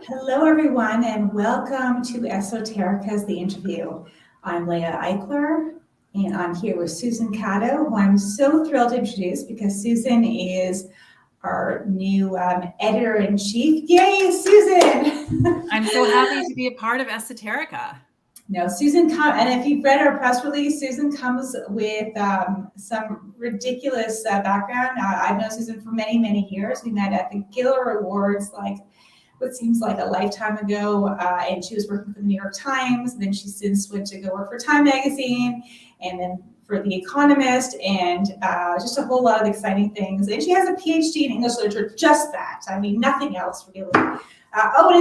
Hello, everyone, and welcome to Esoterica's The Interview. I'm Leah Eichler, and I'm here with Susan Catto, who I'm so thrilled to introduce because Susan is our new editor-in-chief. Yay, Susan! I'm so happy to be a part of Esoterica. No, Susan and if you've read our press release, Susan comes with some ridiculous background. I've known Susan for many, many years. We met at the Giller Awards, like what seems like a lifetime ago, and she was working for the New York Times. Then she since went to go work for Time Magazine, and then for The Economist, and just a whole lot of exciting things. And she has a PhD in English literature, just that. I mean, nothing else really. And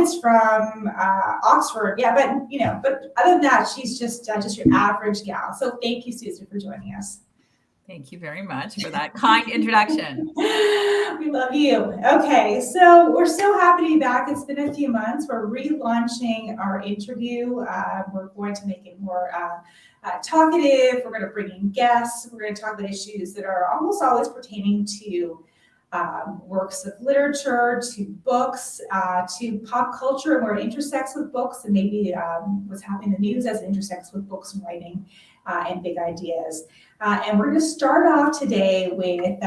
it's from Oxford. Yeah, but other than that, she's just your average gal. So thank you, Susan, for joining us. Thank you very much for that kind introduction. We love you. Okay, so we're so happy to be back. It's been a few months. We're relaunching our interview. We're going to make it more talkative. We're going to bring in guests. We're going to talk about issues that are almost always pertaining to works of literature, to books, to pop culture, and where it intersects with books, and maybe what's happening in the news as it intersects with books and writing and big ideas. And we're going to start off today with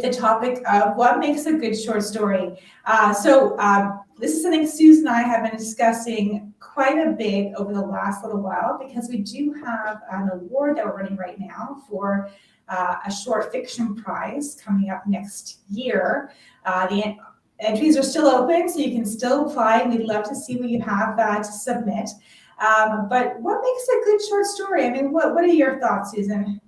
the topic of what makes a good short story. This is something Susan and I have been discussing quite a bit over the last little while, because we do have an award that we're running right now for a short fiction prize coming up next year. The entries are still open, so you can still apply. We'd love to see what you have to submit. But what makes a good short story? I mean, what are your thoughts, Susan?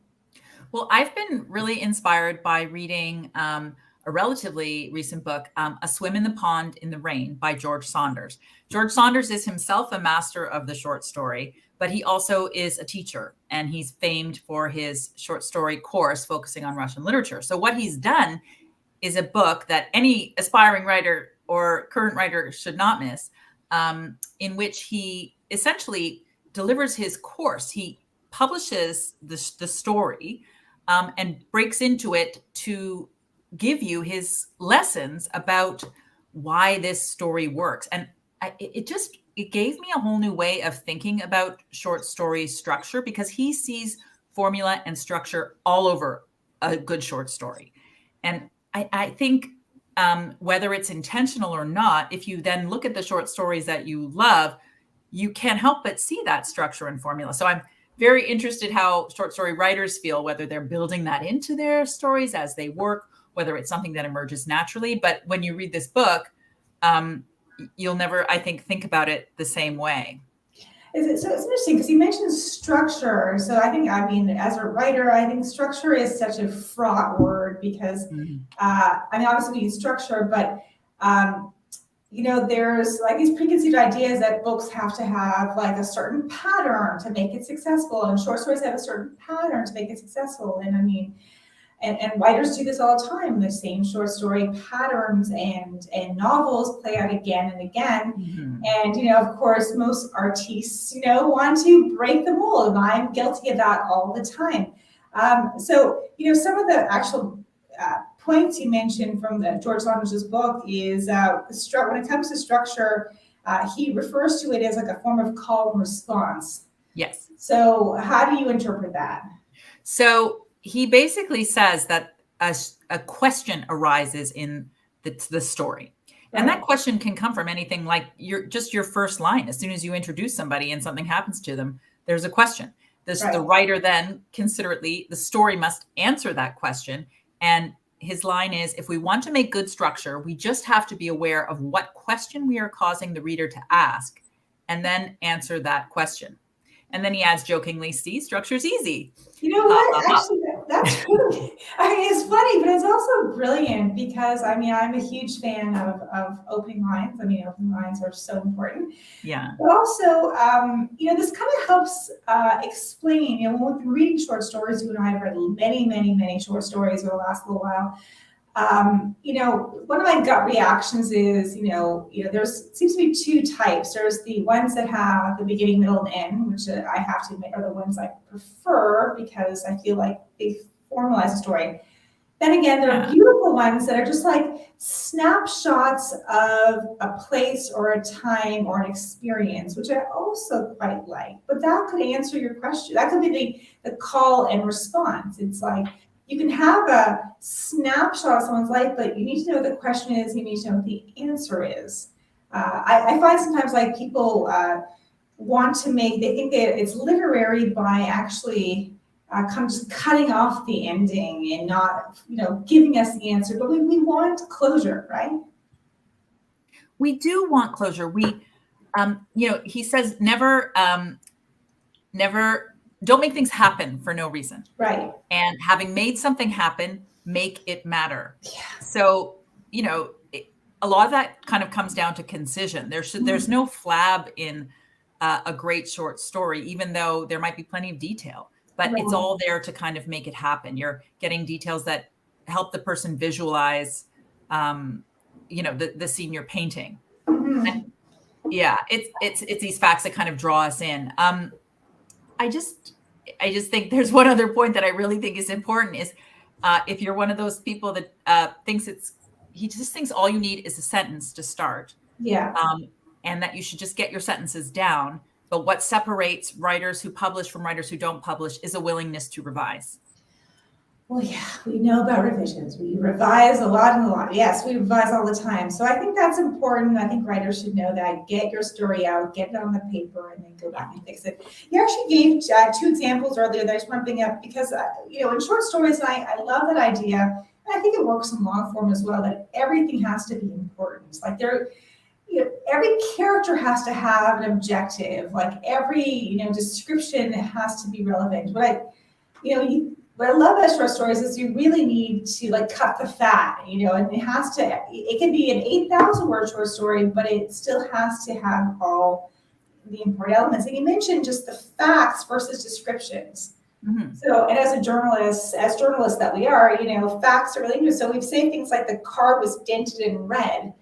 Well, I've been really inspired by reading a relatively recent book, A Swim in the Pond in the Rain by George Saunders. George Saunders is himself a master of the short story, but he also is a teacher, and he's famed for his short story course focusing on Russian literature. So what he's done is a book that any aspiring writer or current writer should not miss, in which he essentially delivers his course. He publishes the story and breaks into it to give you his lessons about why this story works. And it gave me a whole new way of thinking about short story structure, because he sees formula and structure all over a good short story. And I think whether it's intentional or not, if you then look at the short stories that you love, you can't help but see that structure and formula. So I'm very interested how short story writers feel, whether they're building that into their stories as they work, whether it's something that emerges naturally. But when you read this book, you'll never, I think about it the same way. So it's interesting because you mentioned structure. So as a writer, I think structure is such a fraught word because, obviously we use structure, but there's like these preconceived ideas that books have to have like a certain pattern to make it successful, and short stories have a certain pattern to make it successful. And writers do this all the time. The same short story patterns and novels play out again and again. Mm-hmm. And, of course, most artists, want to break the mold. And I'm guilty of that all the time. Some of the actual points you mentioned from the George Saunders' book is when it comes to structure, he refers to it as like a form of call and response. Yes. So how do you interpret that? So he basically says that a question arises in the story. Right. And that question can come from anything like your first line. As soon as you introduce somebody and something happens to them, there's a question. The writer then considerately, the story must answer that question. And his line is, if we want to make good structure, we just have to be aware of what question we are causing the reader to ask and then answer that question. And then he adds jokingly, see, structure's easy. You know what? Actually, that's true. It's funny, but it's also brilliant because, I'm a huge fan of opening lines. Opening lines are so important. Yeah. But also, this kind of helps explain, when we've been reading short stories, you and I have read many, many, many short stories over the last little while. One of my gut reactions is, there's seems to be two types. There's the ones that have the beginning, middle, and end, which I have to admit are the ones I prefer because I feel like they formalize the story. Then again, there are beautiful ones that are just like snapshots of a place or a time or an experience, which I also quite like. But that could answer your question. That could be the call and response. It's like you can have a snapshot of someone's life, but you need to know what the question is. You need to know what the answer is. I find sometimes like people they think that it's literary by actually just cutting off the ending and not, giving us the answer. But we want closure, right? We do want closure. He says never, don't make things happen for no reason. Right. And having made something happen, make it matter. Yeah. So, a lot of that kind of comes down to concision. There's no flab in a great short story, even though there might be plenty of detail. But It's all there to kind of make it happen. You're getting details that help the person visualize, the scene you're painting. Mm-hmm. And, it's these facts that kind of draw us in. I just think there's one other point that I really think is important is if you're one of those people that he just thinks all you need is a sentence to start. Yeah. And that you should just get your sentences down. But what separates writers who publish from writers who don't publish is a willingness to revise. Well, yeah, we know about revisions. We revise a lot and a lot. Yes, we revise all the time. So I think that's important. I think writers should know that. Get your story out, get it on the paper, and then go back and fix it. You actually gave 2 examples earlier that I just want to bring up because, in short stories, I love that idea. And I think it works in long form as well, that everything has to be important. Like every character has to have an objective. Like every, description has to be relevant. What I love about short stories is you really need to cut the fat, and it can be an 8,000 word short story, but it still has to have all the important elements. And you mentioned just the facts versus descriptions. Mm-hmm. So, and as journalists that we are, facts are really interesting. So we've saying things like the car was dented and red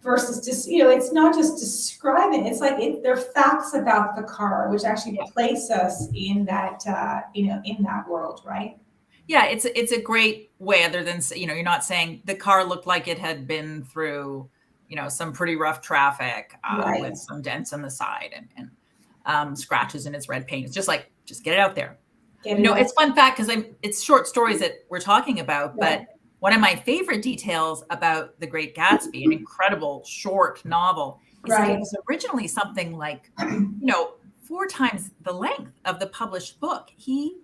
versus just, it's not just describing, it's like they're facts about the car, which actually place us in that, in that world, right? Yeah, it's a great way, other than, you're not saying the car looked like it had been through, some pretty rough traffic Right. with some dents on the side and scratches in its red paint. It's just get it out there. It's fun fact because it's short stories that we're talking about, Right. but one of my favorite details about The Great Gatsby, an incredible short novel, is that it was originally something like, 4 times the length of the published book. He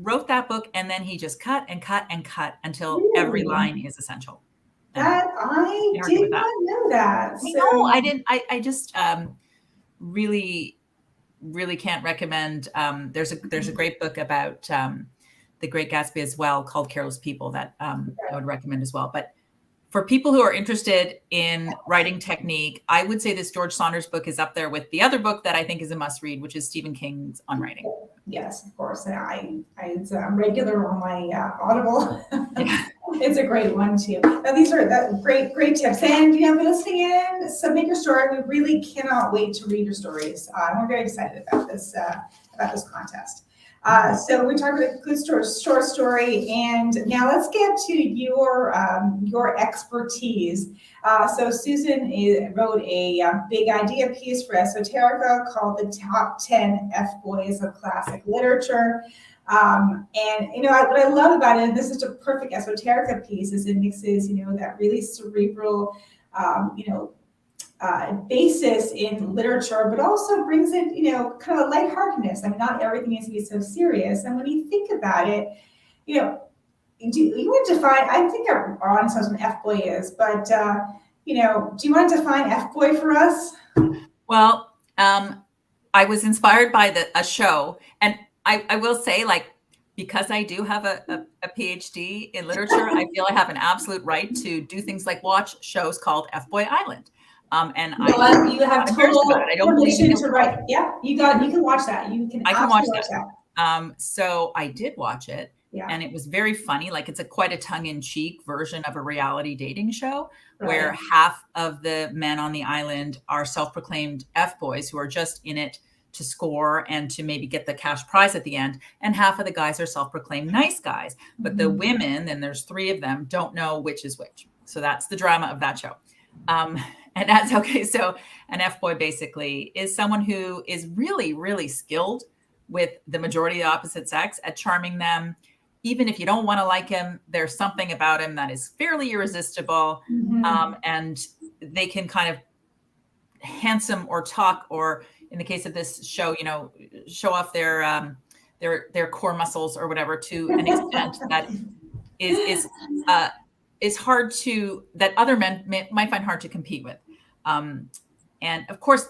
wrote that book and then he just cut and cut and cut until every line is essential. That I did not know that. No, I didn't. I just really can't recommend. There's a great book about The Great Gatsby as well, called Careless People, that I would recommend as well. But for people who are interested in writing technique, I would say this George Saunders book is up there with the other book that I think is a must read, which is Stephen King's On Writing. Yes, of course. It's a regular on my Audible. It's a great one too. Now, these are great tips. And if you're listening in, submit your story. We really cannot wait to read your stories. We're very excited about this contest. So we talked about a good short story, and now let's get to your expertise. So Susan wrote a big idea piece for Esoterica called "The Top 10 F-Boys of Classic Literature." And what I love about it, and this is a perfect Esoterica piece, is it mixes that really cerebral basis in literature, but also brings in, kind of a lightheartedness. I mean, not everything needs to be so serious. And when you think about it, do you want to define, I think our audience knows what an F-boy is, but, do you want to define F-boy for us? Well, I was inspired by a show, and I will say, because I do have a PhD in literature, I feel I have an absolute right to do things like watch shows called Fboy Island. And you have total permission to write. Yeah, you can watch that. I can watch that. So I did watch it, yeah. And it was very funny. It's quite a tongue-in-cheek version of a reality dating show, where half of the men on the island are self-proclaimed F-boys who are just in it to score and to maybe get the cash prize at the end. And half of the guys are self-proclaimed nice guys. But the women, and there's 3 of them, don't know which is which. So that's the drama of that show. And that's okay. So an F-boy basically is someone who is really, really skilled with the majority of the opposite sex at charming them. Even if you don't want to like him, there's something about him that is fairly irresistible. And they can kind of handsome or talk, or in the case of this show, show off their core muscles or whatever to an extent that is hard that other men might find hard to compete with. And of course,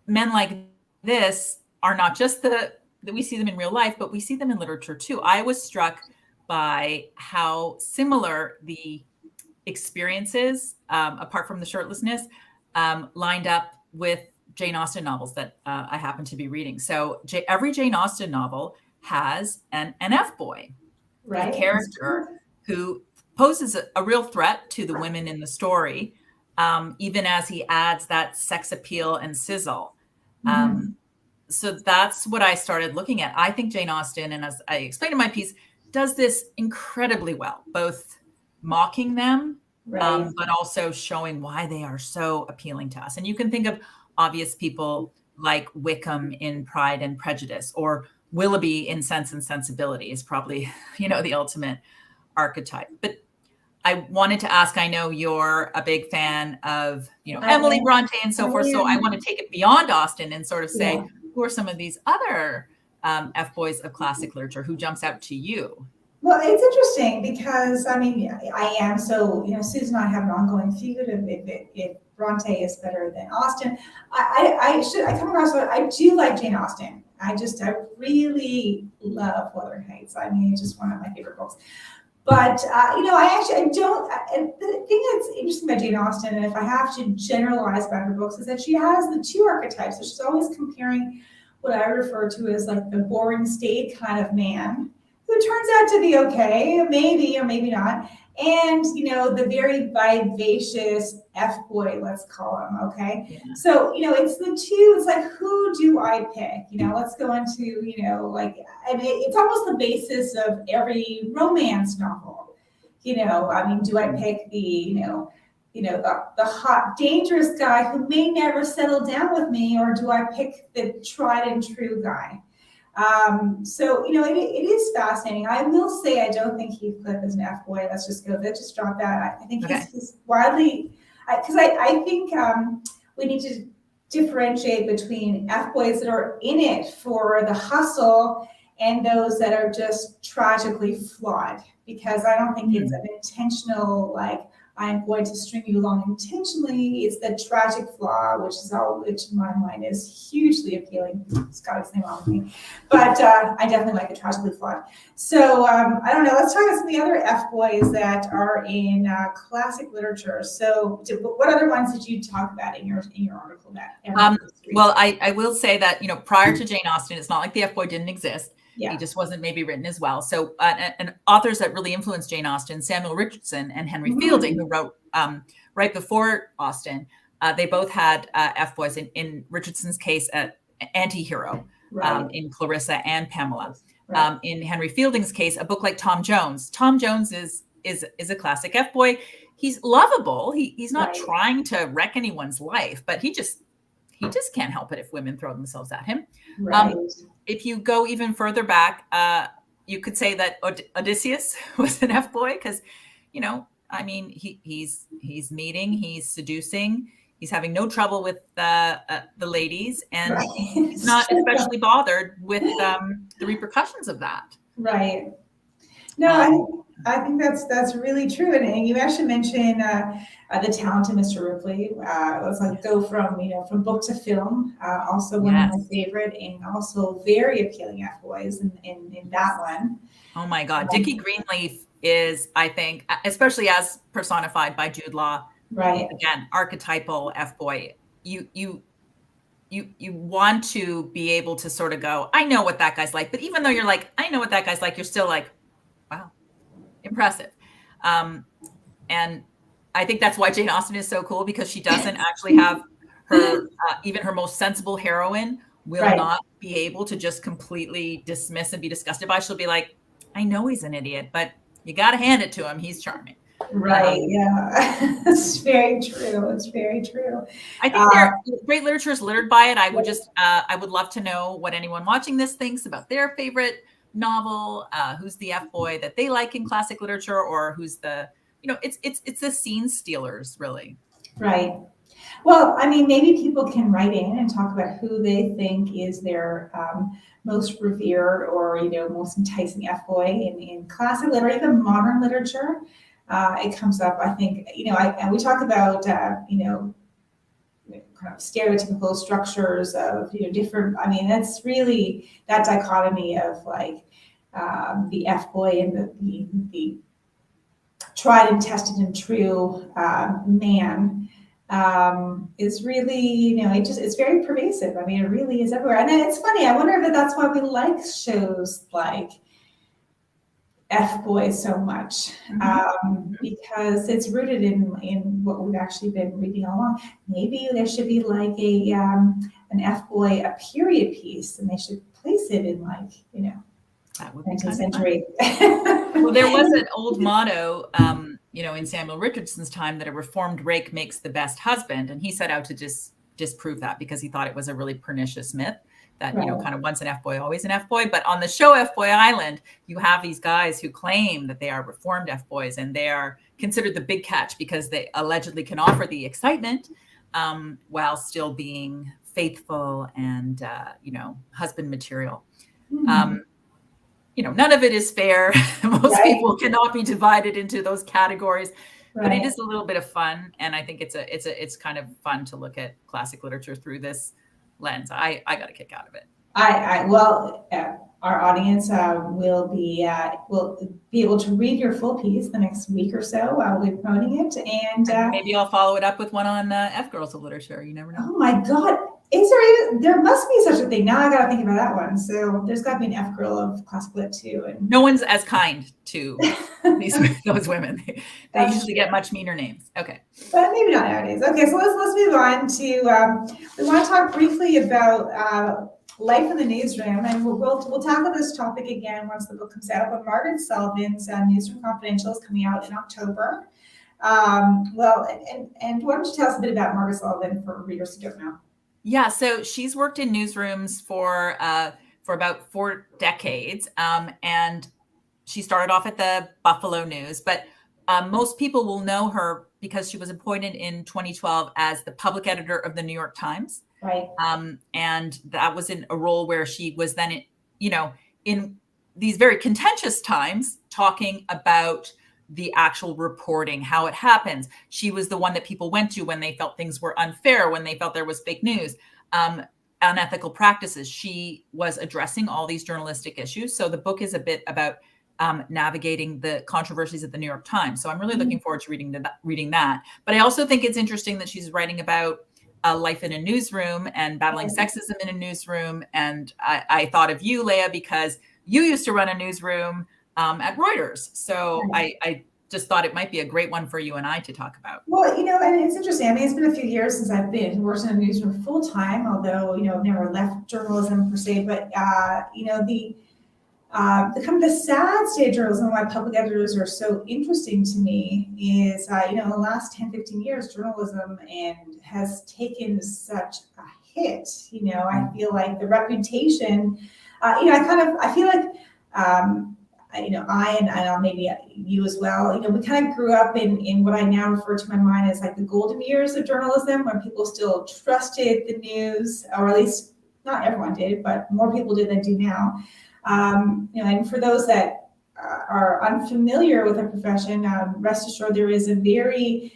men like this are not just that we see them in real life, but we see them in literature too. I was struck by how similar the experiences, apart from the shirtlessness, lined up with Jane Austen novels that I happen to be reading. So every Jane Austen novel has an F-boy, right? A character who poses a real threat to the women in the story, even as he adds that sex appeal and sizzle. So that's what I started looking at. I think Jane Austen, and as I explained in my piece, does this incredibly well, both mocking them, but also showing why they are so appealing to us. And you can think of obvious people like Wickham in Pride and Prejudice, or Willoughby in Sense and Sensibility is probably, the ultimate archetype. But I wanted to ask, I know you're a big fan of, Emily Bronte and so forth. So I want to take it beyond Austen and sort of say, who are some of these other F-boys of classic literature? Who jumps out to you? Well, it's interesting because, I am so, Susan and I have an ongoing feud of if Bronte is better than Austen. I come across, I do like Jane Austen. I really love Wuthering Heights. It's just one of my favorite books. But, I don't, and the thing that's interesting about Jane Austen, and if I have to generalize about her books, is that she has the 2 archetypes. So she's always comparing what I refer to as like the boring state kind of man, who turns out to be okay, maybe or maybe not, and, the very vivacious F-boy, let's call him, okay? Yeah. So, it's the 2, it's like, who do I pick? Let's go into, and it's almost the basis of every romance novel. Do I pick the hot, dangerous guy who may never settle down with me, or do I pick the tried and true guy? So, it is fascinating. I will say, I don't think Heathcliff is an F-boy. Let's just drop that. I think he's widely, because I think we need to differentiate between F-boys that are in it for the hustle and those that are just tragically flawed, because I don't think it's an intentional, I'm going to string you along intentionally. It's the tragic flaw, which in my mind is hugely appealing. Scott is wrong with me, but I definitely like the tragically flawed. So I don't know. Let's talk about some of the other F-boys that are in classic literature. So, what other ones did you talk about in your article? Well, I will say that prior to Jane Austen, it's not like the F-boy didn't exist. Yeah. He just wasn't maybe written as well. So, and authors that really influenced Jane Austen, Samuel Richardson and Henry Fielding, who wrote right before Austen, they both had F-boys. In Richardson's case, anti-hero in Clarissa and Pamela. Right. In Henry Fielding's case, a book like Tom Jones. Tom Jones is a classic F-boy. He's lovable. He's not trying to wreck anyone's life, but he just can't help it if women throw themselves at him. Right. If you go even further back, you could say that Odysseus was an F-boy because, he's meeting, he's seducing, he's having no trouble with the ladies, and he's not especially bothered with the repercussions of that. Right. No, I think that's really true, and you actually mentioned the talented Mr. Ripley. Let's go from book to film. Also one of my favorite, and also very appealing F-boys in that one. Oh my God, Dickie Greenleaf is, I think, especially as personified by Jude Law. Right. Again, archetypal F-boy. You want to be able to sort of go, I know what that guy's like, but even though you're like, I know what that guy's like, you're still like, wow, impressive. And I think that's why Jane Austen is so cool, because she doesn't actually have her, even her most sensible heroine will Right. not be able to just completely dismiss and be disgusted by. She'll be like, I know he's an idiot, but you got to hand it to him. He's charming. Right. Yeah. It's very true. It's very true. I think great literature is littered by it. I would love to know what anyone watching this thinks about their favorite novel, who's the F-boy that they like in classic literature, or who's the, it's the scene stealers, really. Right. Well, I mean, maybe people can write in and talk about who they think is their most revered or, most enticing F-boy in classic literature, even modern literature. It comes up, I think, and we talk about, kind of stereotypical structures of, different, I mean, that's really that dichotomy of like the F-boy and the tried and tested and true man is really, it's very pervasive. I mean, it really is everywhere. And it's funny, I wonder if that's why we like shows like F-boys so much, because it's rooted in what we've actually been reading all along. Maybe there should be like an F-boy, a period piece, and they should place it in like, that would be 19th century. Well, there was an old motto, in Samuel Richardson's time, that a reformed rake makes the best husband. And he set out to disprove that because he thought it was a really pernicious myth that, kind of once an F-boy, always an F-boy. But on the show Fboy Island, you have these guys who claim that they are reformed F-boys, and they are considered the big catch because they allegedly can offer the excitement while still being faithful and, husband material. None of it is fair. Most people cannot be divided into those categories, but it is a little bit of fun. And I think it's kind of fun to look at classic literature through this lens. I got a kick out of it. Our audience will be able to read your full piece the next week or so while we're promoting it, and maybe I'll follow it up with one on F Girls of Literature. You never know. Oh my God, there must be such a thing. Now I got to think about that one. So there's got to be an F Girl of classic lit too. And no one's as kind to those women. They usually get much meaner names. Okay, but maybe not nowadays. Okay, so let's move on to. We want to talk briefly about life in the newsroom, and we'll tackle this topic again once the book comes out. But Margaret Sullivan's Newsroom Confidential is coming out in October. And why don't you tell us a bit about Margaret Sullivan for readers who don't know? Yeah, so she's worked in newsrooms for about 4 decades, and she started off at the Buffalo News. But most people will know her because she was appointed in 2012 as the public editor of the New York Times. Right. And that was in a role where she was then, in these very contentious times, talking about the actual reporting, how it happens. She was the one that people went to when they felt things were unfair, when they felt there was fake news, unethical practices. She was addressing all these journalistic issues. So the book is a bit about navigating the controversies at the New York Times. So I'm really looking forward to reading that. But I also think it's interesting that she's writing about life in a newsroom and battling sexism in a newsroom. And I thought of you, Leah, because you used to run a newsroom at Reuters. So I just thought it might be a great one for you and I to talk about. Well, and it's interesting. I mean, it's been a few years since I've worked in a newsroom full time, although, I've never left journalism per se, but, the kind of the sad state of journalism, why public editors are so interesting to me is, in the last 10, 15 years, journalism has taken such a hit. I feel like the reputation, I feel like, and maybe you as well, we kind of grew up in what I now refer to in my mind as like the golden years of journalism, when people still trusted the news, or at least not everyone did, but more people did than do now. And for those that are unfamiliar with the profession, rest assured there is a very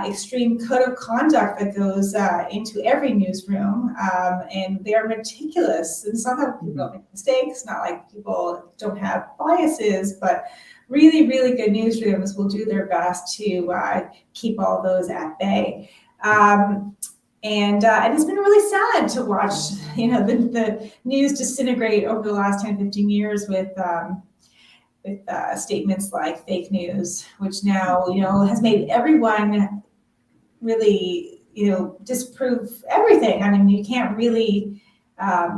extreme code of conduct that goes into every newsroom, and they are meticulous. And it's not that people don't make mistakes, not like people don't have biases, but really, really good newsrooms will do their best to keep all those at bay. And it's been really sad to watch, the news disintegrate over the last 10, 15 years with statements like fake news, which now, has made everyone really, disprove everything. I mean, you can't really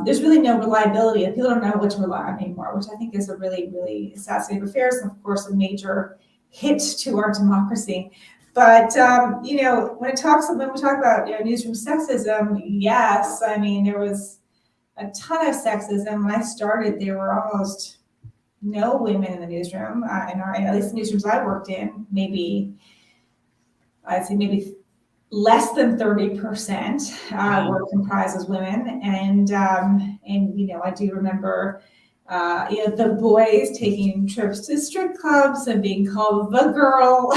there's really no reliability, and people don't know what to rely on anymore, which I think is a really, really sad state of affairs, and of course a major hit to our democracy. But when we talk about newsroom sexism, yes, I mean there was a ton of sexism. When I started, there were almost no women in the newsroom, at least the newsrooms I worked in. I'd say maybe less than 30% were comprised as women, and I do remember the boys taking trips to strip clubs and being called the girl.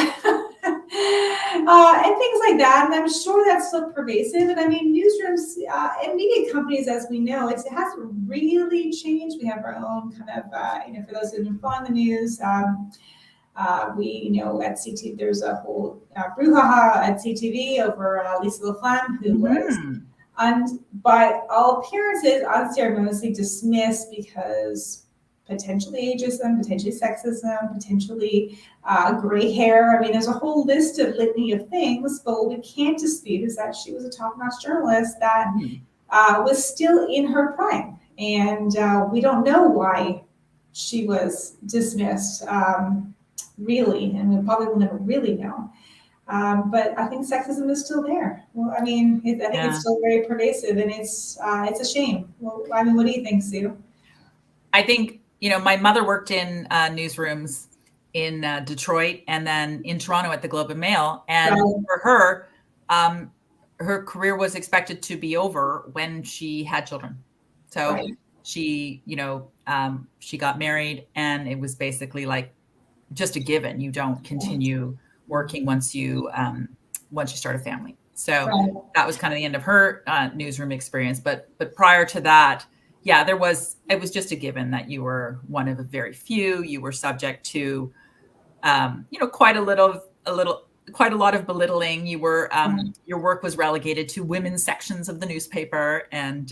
And things like that. And I'm sure that's still pervasive. And I mean, newsrooms and media companies, as we know, it hasn't really changed. We have our own kind of, for those who've been following the news, we at CT, there's a whole brouhaha at CTV over Lisa LaFlamme, who was, by all appearances, unceremoniously dismissed because potentially ageism, potentially sexism, potentially gray hair. I mean, there's a whole list of litany of things, but what we can't dispute is that she was a top-notch journalist that was still in her prime. And we don't know why she was dismissed, really, and we probably will never really know. But I think sexism is still there. Well, I mean, I think it's still very pervasive, and it's a shame. Well, I mean, what do you think, Sue? I think, my mother worked in newsrooms in Detroit and then in Toronto at the Globe and Mail. And for her, her career was expected to be over when she had children. So she, she got married, and it was basically like just a given. You don't continue working once you start a family. So that was kind of the end of her newsroom experience. But prior to that, it was just a given that you were one of a very few. You were subject to, quite a lot of belittling. You were, your work was relegated to women's sections of the newspaper, and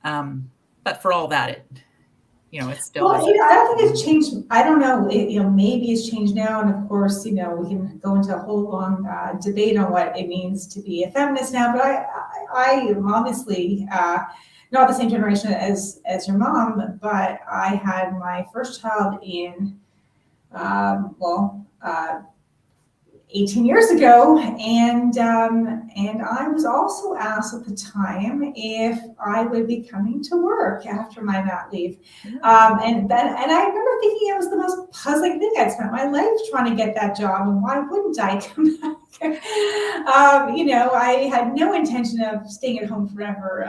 but for all that, it's still. Well, I don't think it's changed. I don't know. Maybe it's changed now, and of course, we can go into a whole long debate on what it means to be a feminist now. But I am obviously not the same generation as your mom, but I had my first child in 18 years ago, and I was also asked at the time if I would be coming to work after my mat leave, and I remember thinking it was the most puzzling thing. I'd spent my life trying to get that job, and why wouldn't I come back? I had no intention of staying at home forever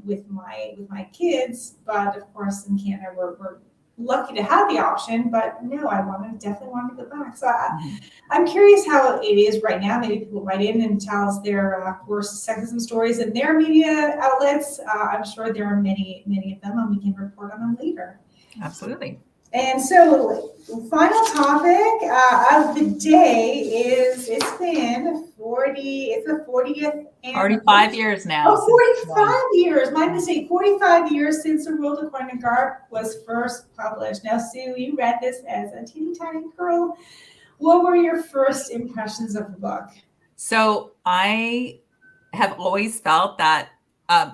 with my kids, but of course in Canada we're lucky to have the option, but no, I definitely wanted to go back. So I'm curious how it is right now. Maybe people write in and tell us their worst sexism stories in their media outlets. I'm sure there are many of them, and we can report on them later. Absolutely. And so, final topic of the day is it's the 40th. 45 years now. Oh, 45 years. My mistake. 45 years since The World According to Garp was first published. Now, Sue, you read this as a teeny tiny girl. What were your first impressions of the book? So I have always felt that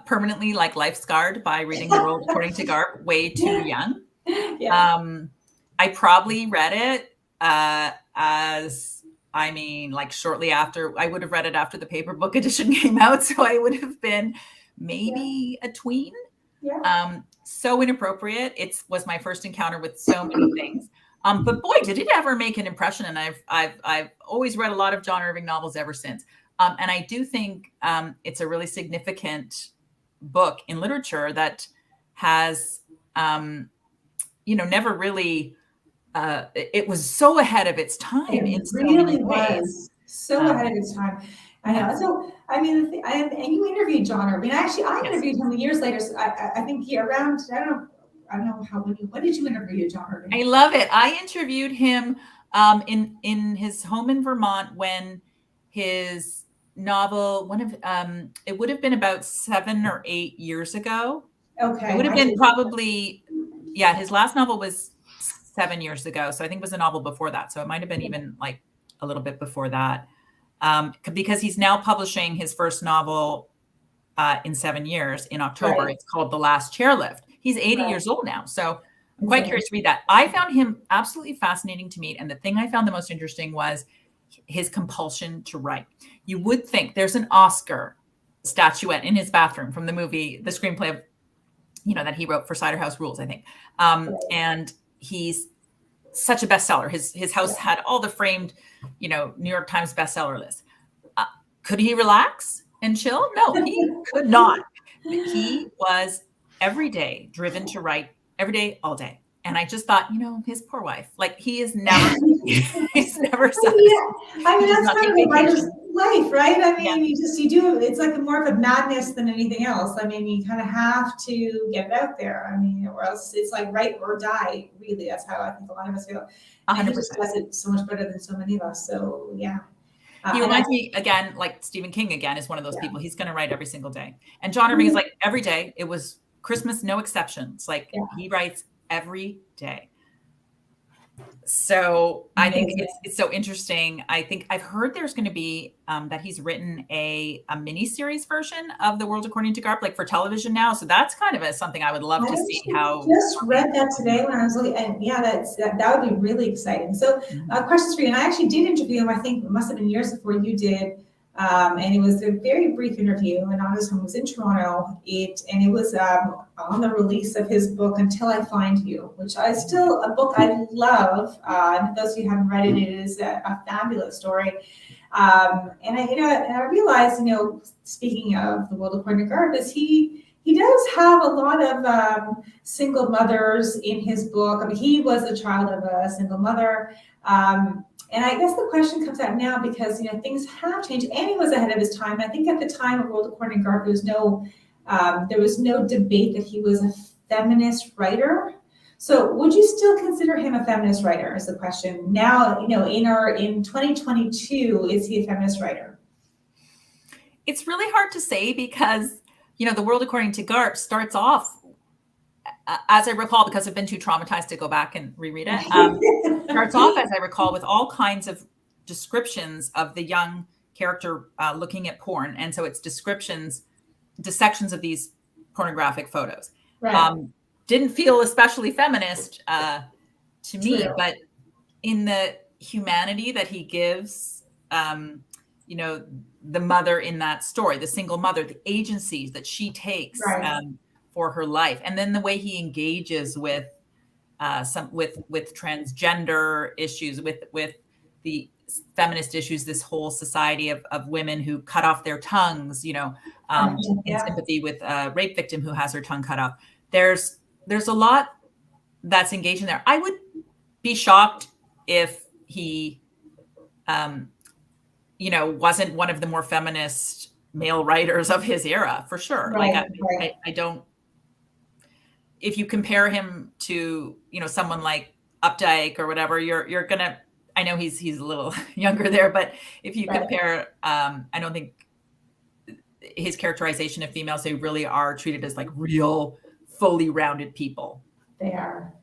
permanently life scarred by reading The World According to Garp way too young. I probably read it shortly after. I would have read it after the paper book edition came out, so I would have been maybe a tween. So inappropriate. It was my first encounter with so many things. But boy, did it ever make an impression. And I've always read a lot of John Irving novels ever since. And I do think it's a really significant book in literature that has never really, it was so ahead of its time. It really was so ahead of its time. I know. So, I mean, and you interviewed John Irving. Actually, I interviewed him years later. So I think around, I don't know when did you interview John Irving? I love it. I interviewed him in his home in Vermont when his novel, it would have been about 7 or 8 years ago. Okay. It would have been probably, his last novel was 7 years ago. So I think it was a novel before that. So it might have been even a little bit before that. Because he's now publishing his first novel in 7 years in October. Right. It's called The Last Chairlift. He's 80 Right. years old now. So I'm quite curious to read that. I found him absolutely fascinating to meet. And the thing I found the most interesting was his compulsion to write. You would think there's an Oscar statuette in his bathroom from the movie, the screenplay of, that he wrote for Cider House Rules, I think. And he's such a bestseller. His house had all the framed, New York Times bestseller list. Could he relax and chill? No, he could not. He was every day driven to write, every day, all day. And I just thought, his poor wife, like he is never, he's never satisfied. Yeah. I mean, that's kind of a writer's life, right? I mean, you do, it's like more of a madness than anything else. I mean, you kind of have to get it out there. I mean, or else it's like write or die, really. That's how I think a lot of us feel. 100%. He just does it so much better than so many of us. So, yeah. He reminds me, again, like Stephen King, again, is one of those people. He's going to write every single day. And John Irving is like every day. It was Christmas, no exceptions. Like he writes every day. So I think it's so interesting. I think I've heard there's going to be that he's written a mini series version of The World According to Garp, like for television now. So that's kind of something I would love to see. How just read that today when I was looking, and that would be really exciting. So questions for you, and I actually did interview him. I think it must have been years before you did. And it was a very brief interview, and on his home was in Toronto. It was on the release of his book Until I Find You, which is still a book I love. And those of you who haven't read it, it is a fabulous story. And I realized, speaking of The World According to Garp, is he does have a lot of single mothers in his book. I mean, he was the child of a single mother. And I guess the question comes out now because, things have changed, and he was ahead of his time. I think at the time of World According to Garp, there was no debate that he was a feminist writer. So would you still consider him a feminist writer is the question. Now, in 2022, is he a feminist writer? It's really hard to say because, The World According to Garp starts off, as I recall, because I've been too traumatized to go back and reread it, starts off, as I recall, with all kinds of descriptions of the young character looking at porn. And so it's dissections of these pornographic photos. Right. Didn't feel especially feminist to me, but in the humanity that he gives, the mother in that story, the single mother, the agencies that she takes for her life, and then the way he engages with transgender issues, with the feminist issues, this whole society of women who cut off their tongues, in sympathy with a rape victim who has her tongue cut off. There's a lot that's engaging there. I would be shocked if he, wasn't one of the more feminist male writers of his era, for sure. I don't. If you compare him to, someone like Updike or whatever, you're gonna. I know he's a little younger there, but if you compare, I don't think his characterization of females, they really are treated as like real, fully rounded people. They are.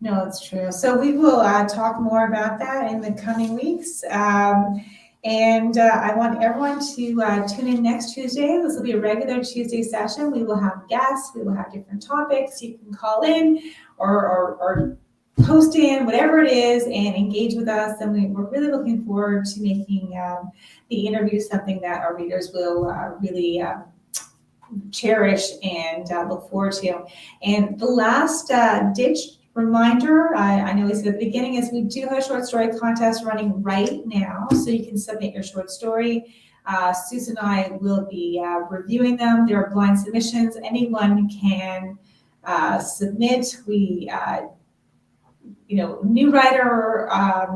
No, it's true. So we will talk more about that in the coming weeks. And I want everyone to tune in next Tuesday. This will be a regular Tuesday session. We will have guests. We will have different topics. You can call in or post in, whatever it is, and engage with us. And we're really looking forward to making the interview something that our readers will really cherish and look forward to. And the last ditch reminder, I know we said at the beginning, is we do have a short story contest running right now, so you can submit your short story. Susan and I will be reviewing them. There are blind submissions. Anyone can submit. We, new writer,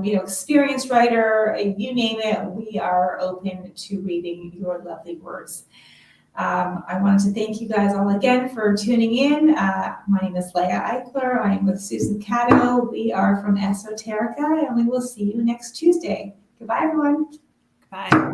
experienced writer, you name it, we are open to reading your lovely words. I wanted to thank you guys all again for tuning in. My name is Leah Eichler. I'm with Susan Catto. We are from Esoterica, and we will see you next Tuesday. Goodbye, everyone. Bye.